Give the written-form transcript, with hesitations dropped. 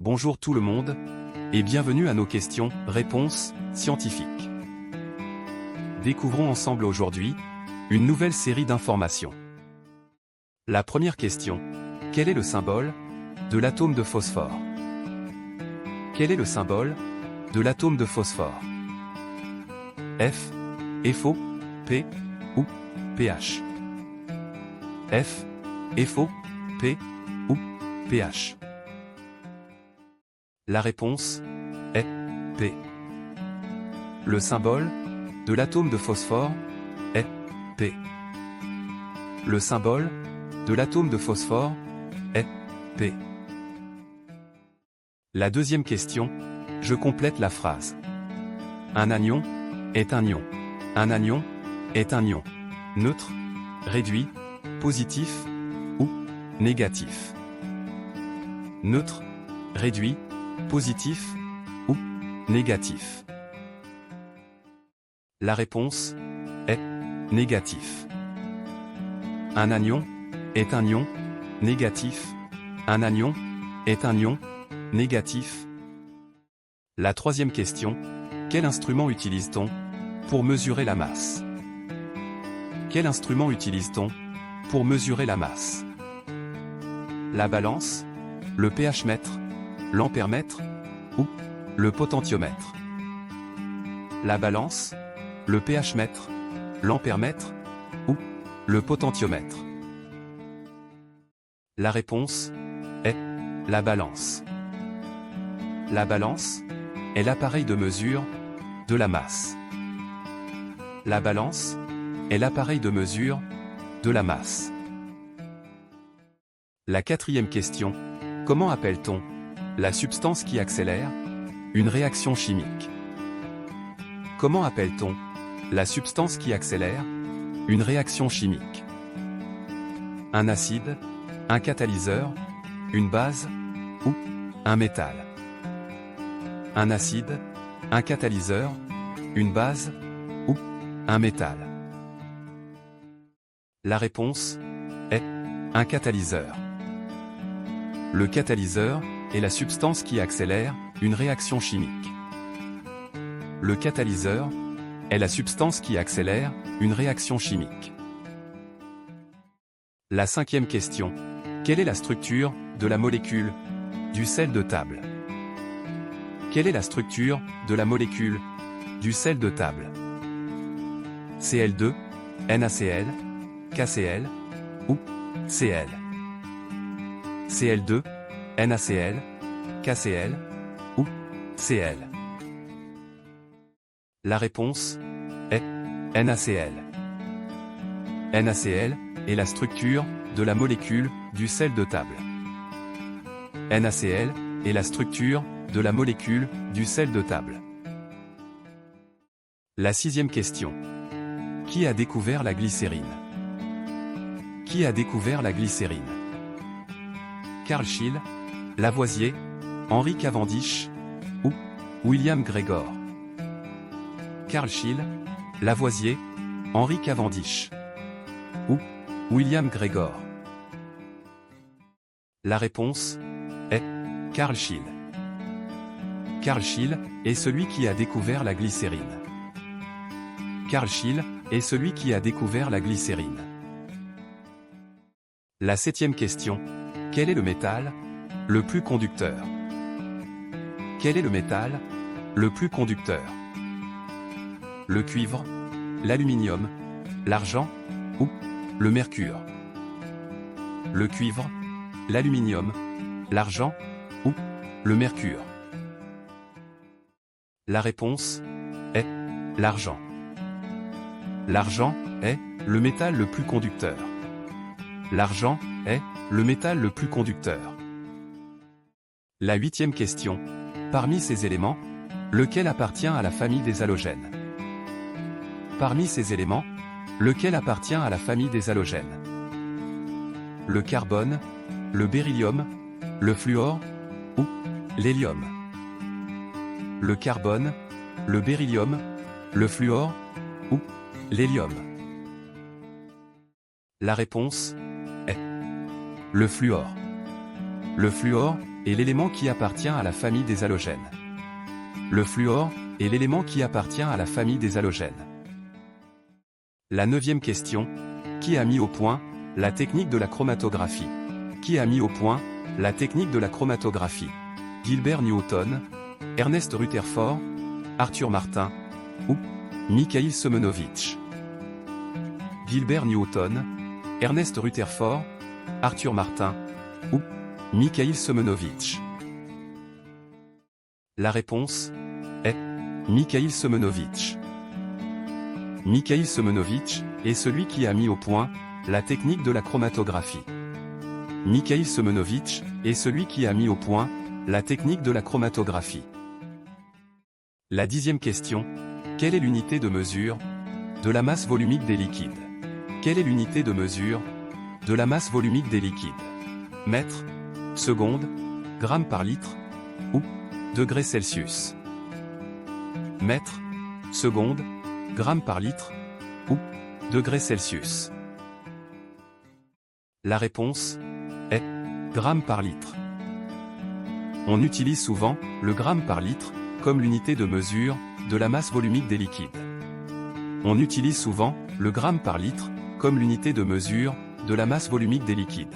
Bonjour tout le monde, et bienvenue à nos questions-réponses scientifiques. Découvrons ensemble aujourd'hui une nouvelle série d'informations. La première question, quel est le symbole de l'atome de phosphore? Quel est le symbole de l'atome de phosphore? F, FO, P ou pH? F, FO, P ou pH? La réponse est P. Le symbole de l'atome de phosphore est P. Le symbole de l'atome de phosphore est P. La deuxième question, je complète la phrase. Un anion est un ion. Un anion est un ion. Neutre, réduit, positif ou négatif. Neutre, réduit, positif ou négatif. La réponse est négatif. Un anion est un ion négatif. Un anion est un ion négatif. La troisième question, quel instrument utilise-t-on pour mesurer la masse? Quel instrument utilise-t-on pour mesurer la masse? La balance, le pH-mètre, l'ampèremètre ou le potentiomètre? La balance, le pH-mètre, l'ampèremètre ou le potentiomètre? La réponse est la balance. La balance est l'appareil de mesure de la masse. La balance est l'appareil de mesure de la masse. La quatrième question, comment appelle-t-on la substance qui accélère une réaction chimique? Comment appelle-t-on la substance qui accélère une réaction chimique? Un acide, un catalyseur, une base ou un métal? Un acide, un catalyseur, une base ou un métal? La réponse est un catalyseur. Le catalyseur est la substance qui accélère une réaction chimique. Le catalyseur est la substance qui accélère une réaction chimique. La cinquième question, quelle est la structure de la molécule du sel de table? Quelle est la structure de la molécule du sel de table? Cl2, NaCl, KCl ou Cl? Cl2, NaCl, KCl ou Cl? La réponse est NaCl. NaCl est la structure de la molécule du sel de table. NaCl est la structure de la molécule du sel de table. La sixième question. Qui a découvert la glycérine? Qui a découvert la glycérine? Carl Scheele, Lavoisier, Henry Cavendish ou William Gregor? Carl Scheele, Lavoisier, Henry Cavendish ou William Gregor? La réponse est Carl Scheele. Carl Scheele est celui qui a découvert la glycérine. Carl Scheele est celui qui a découvert la glycérine. La septième question. Quel est le métal le plus conducteur? Quel est le métal le plus conducteur? Le cuivre, l'aluminium, l'argent ou le mercure? Le cuivre, l'aluminium, l'argent ou le mercure? La réponse est l'argent. L'argent est le métal le plus conducteur. L'argent est le métal le plus conducteur. La huitième question. Parmi ces éléments, lequel appartient à la famille des halogènes? Parmi ces éléments, lequel appartient à la famille des halogènes? Le carbone, le beryllium, le fluor ou l'hélium? Le carbone, le beryllium, le fluor ou l'hélium? La réponse est le fluor. Le fluor est l'élément qui appartient à la famille des halogènes. Le fluor est l'élément qui appartient à la famille des halogènes. La 9e question. Qui a mis au point la technique de la chromatographie? Qui a mis au point la technique de la chromatographie? Gilbert Newton, Ernest Rutherford, Arthur Martin ou Mikhail Semenovitch? Gilbert Newton, Ernest Rutherford, Arthur Martin ou Mikhail Semenovitch? La réponse est Mikhail Semenovitch. Mikhail Semenovitch est celui qui a mis au point la technique de la chromatographie. Mikhail Semenovitch est celui qui a mis au point la technique de la chromatographie. La 10e question. Quelle est l'unité de mesure de la masse volumique des liquides? Quelle est l'unité de mesure de la masse volumique des liquides? Mètres, secondes, grammes par litre ou degrés Celsius? Mètres, secondes, grammes par litre ou degrés Celsius? La réponse est grammes par litre. On utilise souvent le gramme par litre comme l'unité de mesure de la masse volumique des liquides. On utilise souvent le gramme par litre comme l'unité de mesure de la masse volumique des liquides.